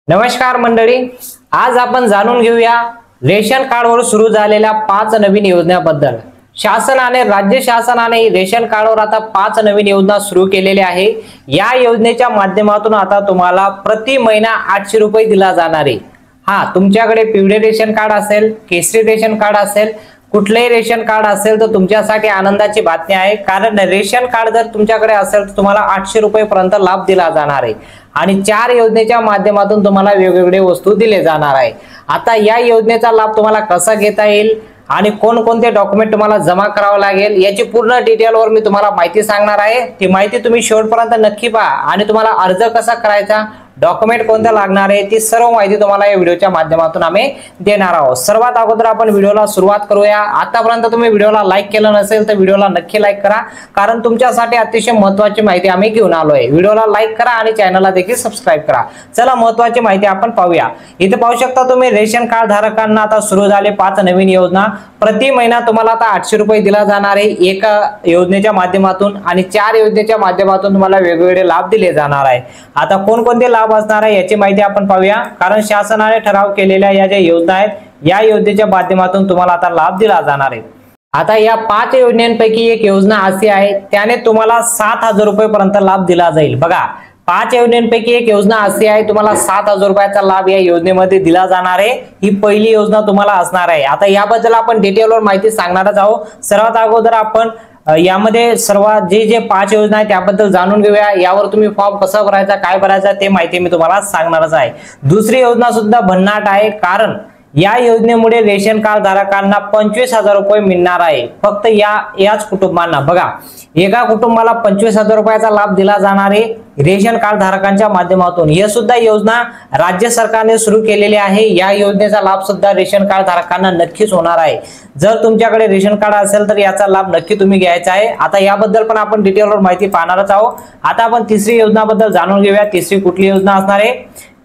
नमस्कार मंडळी, आज आपण जाणून घेऊया रेशन कार्डवर सुरू झालेल्या 5 नवीन योजनांबद्दल। राज्य शासनाने रेशन कार्डवर आता 5 नवीन योजना सुरू केलेल्या आहे। या योजनेच्या माध्यमातून आता तुम्हाला प्रति महिना 800 रुपये दिला जाणार आहे। तुमच्याकडे पिवळे रेशन कार्ड असेल, केसरी रेशन कार्ड असेल, कुठलेही रेशन कार्ड असेल तर तुमच्यासाठी आनंदाची बातमी आहे, कारण रेशन कार्ड जर तुमच्याकडे असेल तर तुम्हाला 800 रुपये पर्यंत लाभ दिला जाणार आहे आणि 4 योजनेच्या माध्यमातून तुम्हाला वेगवेगळे वस्तू दिले जाणार आहे। आता या योजनेचा लाभ तुम्हाला कसा घेता येईल आणि कोणकोणते डॉक्युमेंट तुम्हाला जमा करावे लागेल याची पूर्ण डिटेलवर मी तुम्हाला माहिती सांगणार आहे। ती माहिती तुम्ही शेवटपर्यंत नक्की पहा आणि तुम्हाला अर्ज कसा करायचा, डॉक्युमेंट कोणते लागणार आहे ती सर्व माहिती तुम्हाला या व्हिडिओच्या माध्यमातून आम्ही देणार आहोत। सर्वात अगोदर आपण व्हिडिओला सुरुवात करूया। आतापर्यंत तुम्ही व्हिडिओला लाईक केलं नसेल तर व्हिडिओला नक्की लाईक करा, कारण तुमच्यासाठी अतिशय महत्त्वाची माहिती आम्ही घेऊन आलोय। व्हिडिओला लाईक करा आणि चॅनलला देखील सबस्क्राइब करा। चला महत्त्वाची माहिती आपण पाहूया। इथे पाहू शकता तुम्ही रेशन कार्ड धारकांना आता सुरू झाले 5 नवीन योजना। प्रति महिना तुम्हाला आता 800 रुपये दिला जाणार आहे एका योजनेच्या माध्यमातून आणि 4 योजनेच्या माध्यमातून तुम्हाला वेगवेगळे लाभ दिले जाणार आहे। आता कोणकोणते लाभ असणार आहे याची माहिती आपण पाहूया, कारण शासनाने ठराव केलेल्या या ज्या योजना आहेत या योजनेच्या माध्यमातून तुम्हाला आता लाभ दिला जाणार आहे। आता या 5 योजनांपैकी एक योजना अशी आहे त्याने तुम्हाला 7000 रुपये पर्यंत लाभ दिला जाईल। बघा, 5 योजनांपैकी एक योजना अशी आहे तुम्हाला 7000 रुपयाचा लाभ या योजनेमध्ये दिला जाणार आहे। ही पहिली योजना तुम्हाला असणार आहे। आता याबद्दल आपण डिटेलवर माहिती सांगणारच आहोत। सर्वात अगोदर आपण यामध्ये सर्वात जे 5 योजना आहेत त्याबद्दल जाणून घेऊया। यावर तुम्ही फॉर्म कसा भरायचा, काय भरायचा ते माहिती मी तुम्हाला सांगणारच आहे। दुसरी योजना सुद्धा भन्नाट आहे, कारण या योजनेमुळे रेशन कार्ड धारकांना 25000 रुपये मिळणार आहे फक्त याच कुटुंबांना। बघा, एका कुटुंबाला 25000 रुपयाचा लाभ दिला जाणार आहे रेशन कार्ड धारकांच्या माध्यमातून। ही सुद्धा योजना राज्य सरकारने सुरू केलेली आहे। या योजनेचा लाभ सुद्धा रेशन कार्ड धारकांना नक्कीच होणार आहे। जर तुमच्याकडे रेशन कार्ड असेल तर याचा लाभ नक्की तुम्ही घ्यायचा आहे। आता याबद्दल पण आपण डिटेलवर माहिती पाहणारच आहोत। आता आपण तिसरी योजनाबद्दल जाणून घेऊया। तिसरी कुठली योजना असणार आहे?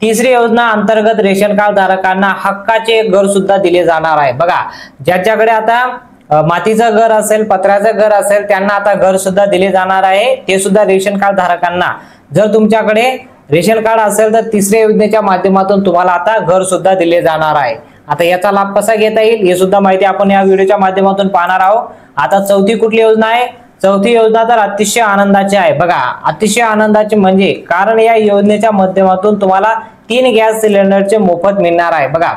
तिसरी योजना अंतर्गत रेशन कार्ड धारकांना हक्काचे घर सुद्धा दिले जाणार आहे। बघा, ज्याच्याकडे आता मातीचं घर असेल, पत्र्याचं घर असेल त्यांना आता घर सुद्धा दिले जाणार आहे। ते सुद्धा रेशन कार्ड धारकांना, जर तुमच्याकडे रेशन कार्ड असेल तर तिसऱ्या योजनेच्या माध्यमातून तुम्हाला आता घर सुद्धा दिले जाणार आहे। आता याचा लाभ कसा घेता येईल हे सुद्धा माहिती आपण या व्हिडिओच्या माध्यमातून पाहणार आहोत। आता चौथी कुठली योजना आहे? चौथी योजना तर अतिशय आनंदाची आहे। बघा, अतिशय आनंदाची म्हणजे कारण या योजनेच्या माध्यमातून तुम्हाला 3 गॅस सिलेंडरचे मोफत मिळणार आहे। बघा,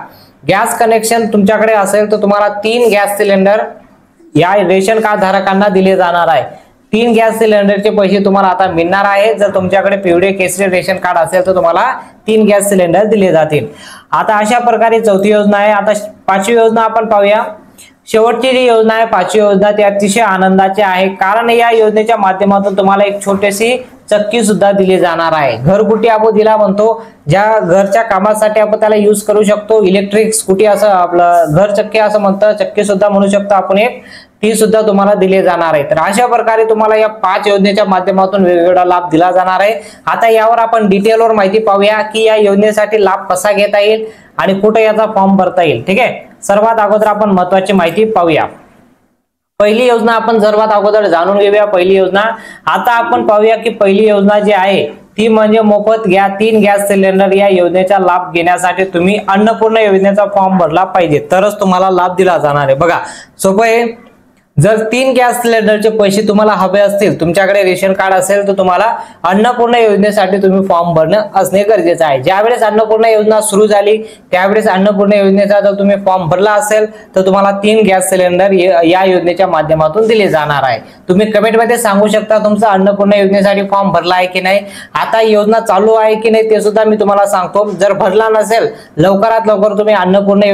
गॅस कनेक्शन तुमच्याकडे असेल तर तुम्हाला 3 गॅस सिलेंडर या रेशन कार्ड धारकांना दिले जाणार आहे। 3 गॅस सिलेंडरचे पैसे तुम्हाला आता मिळणार आहे। जर तुमच्याकडे पिवळे केसरी रेशन कार्ड असेल तर तुम्हाला 3 गॅस सिलेंडर दिले जातील। आता अशा प्रकारे चौथी योजना आहे। आता 5वी योजना आपण पाहूया। शेवटची जी योजना आहे 5वी योजना ती अतिशय आनंदाची आहे, कारण या योजनेच्या माध्यमातून तुम्हाला एक छोटीशी चक्की सुद्धा दिली जाणार आहे। घरगुटी आपण तिला म्हणतो, ज्या घरच्या कामासाठी आपण त्याला यूज करू शकतो। इलेक्ट्रिक स्कूटी असं आपलं घर चक्की असं म्हणतं, चक्की सुद्धा म्हणू शकतो आपण एक, ती सुद्धा तुम्हाला दिली जाणार आहे। तर अशा प्रकारे तुम्हाला या 5 योजनेच्या माध्यमातून वेगवेगळा लाभ दिला जाणार आहे। आता यावर आपण डिटेलवर माहिती पाहूया की या योजनेसाठी लाभ कसा घेता येईल आणि कुठे याचा फॉर्म भरता येईल। ठीक आहे, सर्वात अगोदर आपण महत्त्वाची माहिती पाहूया। पहिली योजना आपण सर्वात अगोदर जाणून घेऊया। पहिली योजना आता आपण पाहूया की पहिली योजना जी आहे ती म्हणजे मोफत 3 गॅस सिलेंडर। या योजनेचा लाभ घेण्यासाठी तुम्ही अन्नपूर्णा योजनेचा फॉर्म भरला पाहिजे, तरच तुम्हाला लाभ दिला जाणार आहे। बघा, सोपं आहे। जर 3 गॅस सिलेंडरचे पैसे तुम्हाला हवे असतील, तुमच्याकडे रेशन कार्ड असेल तर तुम्हाला अन्नपूर्णा योजनेसाठी तुम्ही फॉर्म भरणं असणे गरजेचं आहे। ज्यावेळेस अन्नपूर्णा योजना सुरू झाली त्यावेळेस अन्नपूर्णा योजनेचा जर तुम्ही फॉर्म भरला असेल तर तुम्हाला 3 गॅस सिलेंडर या योजनेच्या माध्यमातून दिले जाणार आहे। तुम्ही कमेंटमध्ये सांगू शकता तुमचा अन्नपूर्णा योजनेसाठी फॉर्म भरला आहे की नाही, आता योजना चालू आहे की नाही ते सुद्धा मी तुम्हाला सांगतो। जर भरला नसेल लवकरात लवकर तुम्ही अन्नपूर्णा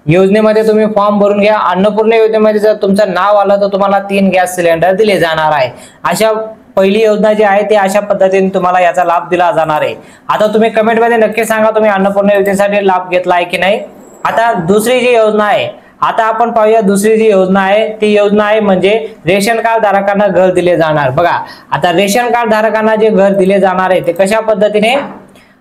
योजनेमध्ये तुम्ही फॉर्म भरून घ्या। अन्नपूर्णा योजनेमध्ये जर तुमचं नाव आलं तर तुम्हाला 3 गॅस सिलेंडर दिले जाणार आहे। अशा पहिली योजना जी आहे ती अशा पद्धतीने तुम्हाला याचा लाभ दिला जाणार आहे। आता तुम्ही कमेंटमध्ये नक्की सांगा तुम्ही अन्नपूर्णा योजनेसाठी लाभ घेतला आहे की नाही। आता दुसरी जी योजना आहे, आता आपण पाहूया दुसरी जी योजना आहे ती योजना आहे म्हणजे रेशन कार्ड धारकांना घर दिले जाणार। बघा, आता रेशन कार्ड धारकांना जे घर दिले जाणार आहे ते कशा पद्धतीने,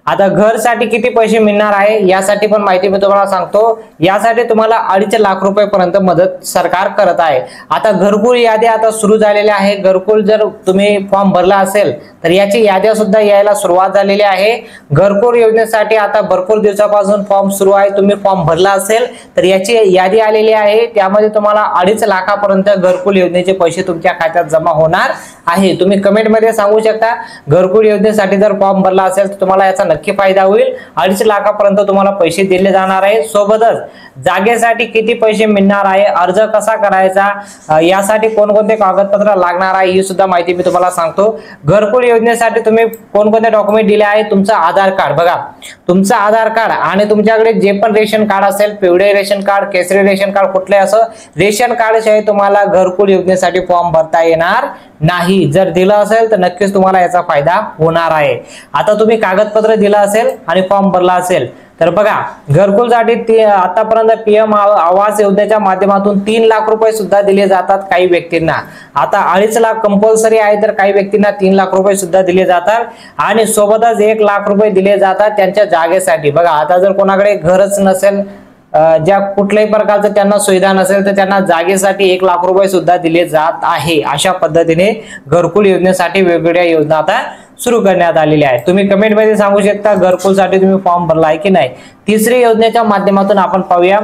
आता घरसाठी किती पैसे मिळणार आहे यासाठी पण माहिती मी तुम्हाला सांगतो। यासाठी तुम्हाला 2.5 लाख रुपयापर्यंत मदत सरकार करत आहे। आता घरकुल यादी आता सुरू झालेल्या आहे। घरकुल जर तुम्ही फॉर्म भरला असेल तर याची याद्या सुद्धा यायला सुरुवात झालेली आहे। घरकुल योजनेसाठी आता भरपूर दिवसापासून फॉर्म सुरू आहे। तुम्ही फॉर्म भरला असेल तर याची यादी आलेली आहे। त्यामध्ये तुम्हाला 2.5 लाखापर्यंत घरकुल योजनेचे पैसे तुमच्या खात्यात जमा होणार आहे। तुम्ही कमेंट मध्ये सांगू शकता घरकुल योजनेसाठी जर फॉर्म भरला असेल तर तुम्हाला याचा नक्की फायदा होईल। 2.5 लाखापर्यंत तुम्हाला पैसे दिले जाणार आहे। सोबतच जागेसाठी किती पैसे मिळणार आहे, अर्ज कसा करायचा, यासाठी कोणकोणते कागदपत्र लागणार आहे ही सुद्धा माहिती मी तुम्हाला सांगतो। घरकुल योजनेसाठी तुम्ही कोणकोणते डॉक्युमेंट दिले आहे, तुमचं आधार कार्ड बघा, तुमचं आधार कार्ड आणि तुमच्याकडे जे पण रेशन कार्ड असेल, पिवळे रेशन कार्ड, केसरी रेशन कार्ड, कुठले असं रेशन कार्ड शिवाय तुम्हाला घरकुल योजनेसाठी फॉर्म भरता येणार नाही। जर दिलं असेल तर नक्कीच तुम्हाला याचा फायदा होणार आहे। आता तुम्ही कागदपत्र दिलं असेल आणि फॉर्म भरला असेल तर बघा घरकुलसाठी आतापर्यंत पीएम आवास योजनेच्या माध्यमातून 3 लाख रुपये सुद्धा दिले जातात काही व्यक्तींना। आता 2.5 लाख कंपल्सरी आहे तर काही व्यक्तींना 3 लाख रुपये सुद्धा दिले जातात आणि सोबतच 1 लाख रुपये दिले जातात त्यांच्या जागेसाठी। बघा आता जर कोणाकडे घरच नसेल, ज्या कुठल्याही प्रकारचं त्यांना सुविधा नसेल तर त्यांना जागेसाठी 1 लाख रुपये सुद्धा दिले जात आहे। अशा पद्धतीने घरकुल योजनेसाठी वेगवेगळ्या योजना आता सुरू करण्यात आलेल्या आहेत। तुम्ही कमेंट मध्ये सांगू शकता घरकुलसाठी तुम्ही फॉर्म भरला आहे की नाही। तिसरी योजनेच्या माध्यमातून आपण पाहूया।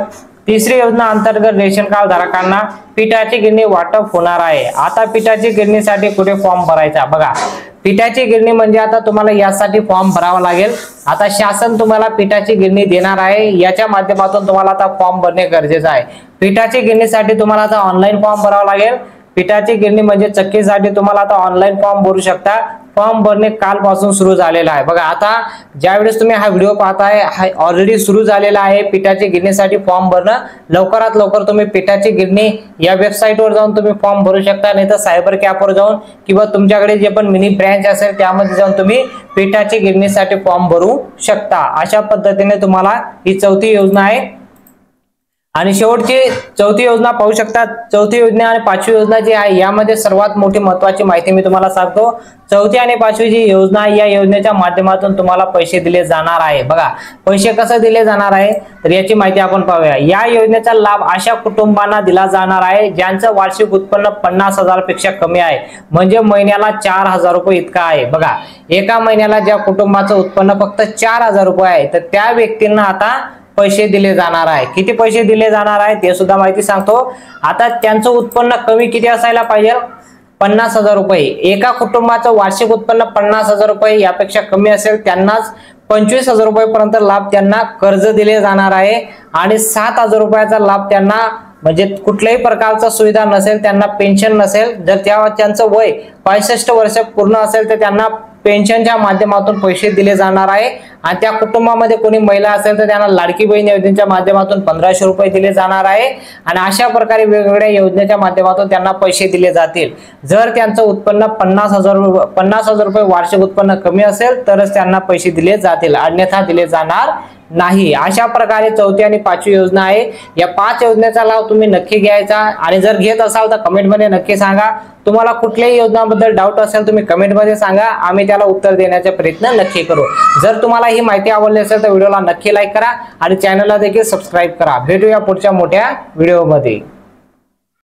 तिसरी योजना अंतर्गत रेशन कार्ड धारकांना पिठाची गिरणी वाटप होणार आहे। आता पिठाची गिरणीसाठी कुठे फॉर्म भरायचा, बघा पिठाची गिरणी म्हणजे आता तुम्हाला यासाठी फॉर्म भरावा लागेल। आता शासन तुम्हाला पिठाची गिरणी देणार आहे, याच्या माध्यमातून तुम्हाला आता फॉर्म भरणे गरजेचं आहे। पिठाची गिरणीसाठी तुम्हाला आता ऑनलाईन फॉर्म भरावा लागेल। पिठाची गिरणी म्हणजे चक्कीसाठी तुम्हाला आता ऑनलाईन फॉर्म भरू शकता। फॉर्म भरणे कालपासून सुरू झालेला आहे। बघा आता ज्यावेळेस तुम्ही हा व्हिडिओ पाहताय हा ऑलरेडी सुरू झालेला आहे पिठाची गिरणीसाठी फॉर्म भरणं। लवकरात लवकर तुम्ही पिठाची गिरणी या वेबसाईटवर जाऊन तुम्ही फॉर्म भरू शकता, नाही तर सायबर कॅफवर जाऊन किंवा तुमच्याकडे जे पण मिनी ब्रँच असेल त्यामध्ये जाऊन तुम्ही पिठाची गिरणीसाठी फॉर्म भरू शकता। अशा पद्धतीने तुम्हाला ही चौथी योजना आहे। आणि शेवटची चौथी योजना पाहू शकता। चौथी योजना आणि पाचवी योजना जी आहे यामध्ये सर्वात मोठी महत्त्वाची माहिती मी तुम्हाला सांगतो। चौथी आणि पाचवी जी योजना आहे या योजनेच्या माध्यमातून तुम्हाला पैसे दिले जाणार आहे। बघा पैसे कसे दिले जाणार आहे तर याची माहिती आपण पाहूया। या योजनेचा लाभ अशा कुटुंबांना दिला जाणार आहे ज्यांचं वार्षिक उत्पन्न 50,000 पेक्षा कमी आहे, म्हणजे महिन्याला 4,000 रुपये इतका आहे। बघा एका महिन्याला ज्या कुटुंबाचं उत्पन्न फक्त 4,000 रुपये आहे तर त्या व्यक्तींना आता पैसे दिले जाणार आहे। किती पैसे दिले जाणार आहे ते सुद्धा माहिती सांगतो। आता त्यांचं उत्पन्न कमी किती असायला पाहिजे, 50,000 रुपये। एका कुटुंबाचं वार्षिक उत्पन्न 50,000 रुपये यापेक्षा कमी असेल त्यांनाच 25,000 रुपयेपर्यंत लाभ त्यांना कर्ज दिले जाणार आहे आणि 7,000 रुपयाचा लाभ त्यांना म्हणजे कुठल्याही प्रकारचा सुविधा नसेल, त्यांना पेन्शन नसेल, जर त्यांचं वय 65 वर्ष पूर्ण असेल तर त्यांना पेन्शनच्या माध्यमातून पैसे दिले जाणार आहे। आणि त्या कुटुंबामध्ये कोणी महिला असेल तर त्यांना लाडकी बहीण योजनेच्या माध्यमातून 1,500 रुपये दिले जाणार आहे। आणि अशा प्रकारे वेगवेगळ्या योजनेच्या माध्यमातून त्यांना पैसे दिले जातील। जर त्यांचं उत्पन्न 50,000 रुपये वार्षिक उत्पन्न कमी असेल तरच त्यांना पैसे दिले जातील, अन्यथा दिले जाणार नाही। अशा प्रकारे चौथी आणि पाचवी योजना आहे। या 5 योजनेचा लाभ तुम्ही नक्की घ्यायचा आणि जर घेत असाल तर कमेंट मध्ये नक्की सांगा। तुम्हाला कुठल्याही योजनाबद्दल डाऊट असेल तुम्ही कमेंट मध्ये सांगा, आम्ही त्याला उत्तर देण्याचा प्रयत्न नक्की करू। जर तुम्हाला ही माहिती आवडली असेल तर व्हिडिओला नक्की लाईक करा आणि चॅनलला देखील सबस्क्राईब करा। भेटूया पुढच्या मोठ्या व्हिडिओमध्ये।